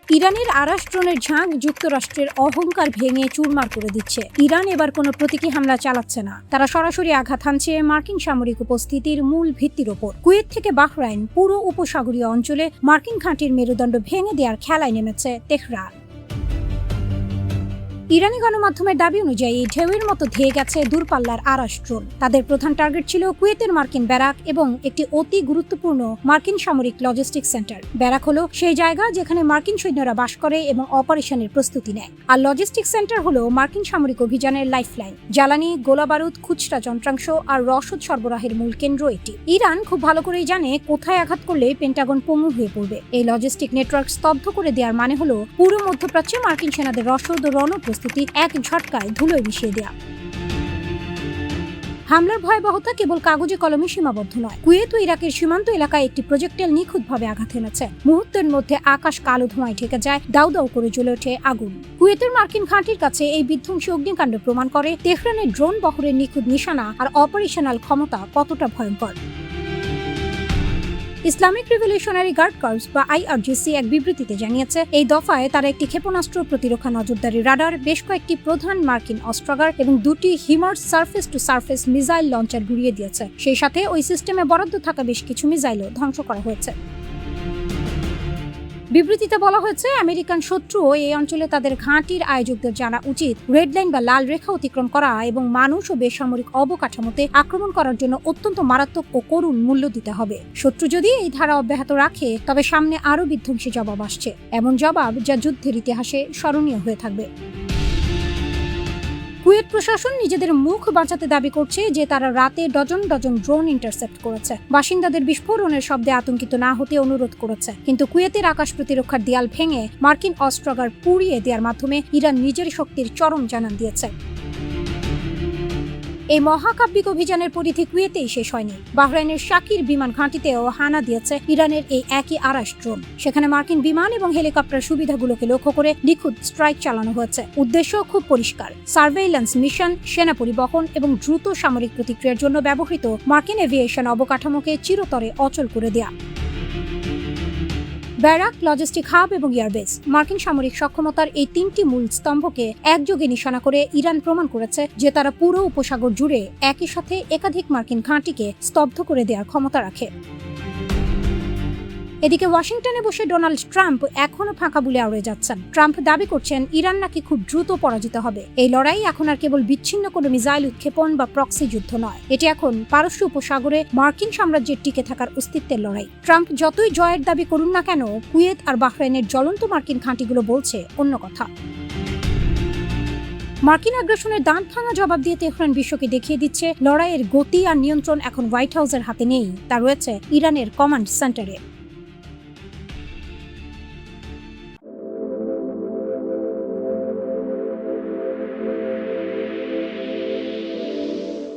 ইরানের আরাস ড্রোনের ঝাঁক যুক্তরাষ্ট্রের অহংকার ভেঙে চুরমার করে দিচ্ছে। ইরান এবার কোনো প্রতীকী হামলা চালাচ্ছে না, তারা সরাসরি আঘাত হানছে মার্কিন সামরিক উপস্থিতির মূল ভিত্তির ওপর। কুয়েত থেকে বাহরাইন পুরো উপসাগরীয় অঞ্চলে মার্কিন ঘাঁটির মেরুদণ্ড ভেঙে দেওয়ার খেলায় নেমেছে তেহরান। ইরানি গণমাধ্যমের দাবি অনুযায়ী ঢেউয়ের মতো ধেয়ে গেছে দূরপাল্লার আরাস ড্রোন। তাদের প্রধান টার্গেট ছিল কুয়েতের মার্কিন ব্যারাক এবং একটি অতি গুরুত্বপূর্ণ মার্কিন সামরিক লজিস্টিক সেন্টার। ব্যারাক হলো সেই জায়গা যেখানে মার্কিন সৈন্যরা বাস করে এবং অপারেশনের প্রস্তুতি নেয়, আর লজিস্টিক সেন্টার হলো মার্কিন সামরিক অভিযানের লাইফলাইন। জ্বালানি, গোলাবারুদ, খুচরা যন্ত্রাংশ আর রসদ সরবরাহের মূল কেন্দ্র এটি। ইরান খুব ভালো করেই জানে কোথায় আঘাত করলে পেন্টাগন পঙ্গু হয়ে পড়বে। এই লজিস্টিক নেটওয়ার্ক স্তব্ধ করে দেওয়ার মানে হলো পুরো মধ্যপ্রাচ্যে মার্কিন সেনাদের রসদ ও রণপ্রস্তুতি এক ঝটকায় ধুলোয় মিশিয়ে দেয়া। হামলার ভয়াবহতা কেবল কাগজে কলমে সীমাবদ্ধ নয়। কুয়েত ও ইরাকের সীমান্ত এলাকায় একটি প্রজেক্টাইল নিখুঁতভাবে আঘাত এনেছে। মুহূর্তের মধ্যে আকাশ কালো ধোঁয়ায় ঢেকে যায়, দাউ দাউ করে জ্বলে ওঠে আগুন। কুয়েতের মার্কিন ঘাঁটির কাছে এই বিধ্বংসী অগ্নিকাণ্ড প্রমাণ করে তেহরানের ড্রোন বহরের নিখুঁত নিশানা আর অপারেশনাল ক্ষমতা কতটা ভয়ঙ্কর। ইসলামিক রিভলিউশনারি গার্ড কর্পস বা IRGC এক বিবৃতিতে জানিয়েছে, এই দফায় তারা একটি ক্ষেপণাস্ত্র প্রতিরক্ষা নজরদারি রাডার, বেশ কয়েকটি প্রধান মার্কিন অস্ত্রাগার এবং দুটি হিমার্স surface two surface missile launcher গুড়িয়ে দিয়েছে। সেই সাথে ওই সিস্টেমে বরাদ্দ থাকা বেশ কিছু মিসাইলও ধ্বংস করা হয়েছে। বিবৃতিতে বলা হয়েছে, আমেরিকান শত্রুও এই অঞ্চলে তাদের ঘাঁটির আয়োজকদের জানা উচিত রেড লাইন বা লাল রেখা অতিক্রম করা এবং মানুষ ও বেসামরিক অবকাঠামোতে আক্রমণ করার জন্য অত্যন্ত মারাত্মক ও করুণ মূল্য দিতে হবে। শত্রু যদি এই ধারা অব্যাহত রাখে তবে সামনে আরও বিধ্বংসী জবাব আসছে, এমন জবাব যা যুদ্ধের ইতিহাসে স্মরণীয় হয়ে থাকবে। কুয়েত প্রশাসন নিজেদের মুখ বাঁচাতে দাবি করছে যে তারা রাতে ডজন ডজন ড্রোন ইন্টারসেপ্ট করেছে। বাসিন্দাদের বিস্ফোরণের শব্দে আতঙ্কিত না হতে অনুরোধ করেছে। কিন্তু কুয়েতের আকাশ প্রতিরক্ষার দেয়াল ভেঙে মার্কিন অস্ত্রাগার পুড়িয়ে দেওয়ার মাধ্যমে ইরান নিজের শক্তির চরম জানান দিয়েছে। এই মহাকাব্যিক অভিযানের পরিধি কুয়েতেই শেষ হয়নি। বাহরাইনের শাকির বিমান ঘাঁটিতেও হানা দিয়েছে ইরানের এই একই আরাস ড্রোন। সেখানে মার্কিন বিমান এবং হেলিকপ্টার সুবিধাগুলোকে লক্ষ্য করে নিখুঁত স্ট্রাইক চালানো হয়েছে। উদ্দেশ্য খুব পরিষ্কার, সার্ভেইল্যান্স মিশন, সেনা পরিবহন এবং দ্রুত সামরিক প্রতিক্রিয়ার জন্য ব্যবহৃত মার্কিন এভিয়েশন অবকাঠামোকে চিরতরে অচল করে দেয়া। ব্যারাক, লজিস্টিক হাব এবং এয়ারবেস, মার্কিন সামরিক সক্ষমতার এই তিনটি মূল স্তম্ভকে একযোগে নিশানা করে ইরান প্রমাণ করেছে যে তারা পুরো উপসাগর জুড়ে একই সাথে একাধিক মার্কিন ঘাঁটিকে স্তব্ধ করে দেওয়ার ক্ষমতা রাখে। এদিকে ওয়াশিংটনে বসে ডোনাল্ড ট্রাম্প এখনো ফাঁকা বুলে আউড়ে যাচ্ছেন। ট্রাম্প দাবি করছেন ইরান নাকি খুব দ্রুত পরাজিত হবে। এই লড়াই এখন আর কেবল বিচ্ছিন্ন কোনো মিসাইল উৎক্ষেপণ বা প্রক্সি যুদ্ধ নয়, এটি এখন পারস্য উপসাগরে মার্কিন সাম্রাজ্যের টিকে থাকার অস্তিত্বের লড়াই। ট্রাম্প যতই জয়ের দাবি করুন না কেন, কুয়েত আর বাহরাইনের জ্বলন্ত মার্কিন ঘাঁটিগুলো বলছে অন্য কথা। মার্কিন আগ্রাসনের দাঁত ভাঙা জবাব দিয়ে তেহরান বিশ্বকে দেখিয়ে দিচ্ছে লড়াইয়ের গতি আর নিয়ন্ত্রণ এখন হোয়াইট হাউসের হাতে নেই, তা রয়েছে ইরানের কমান্ড সেন্টারে।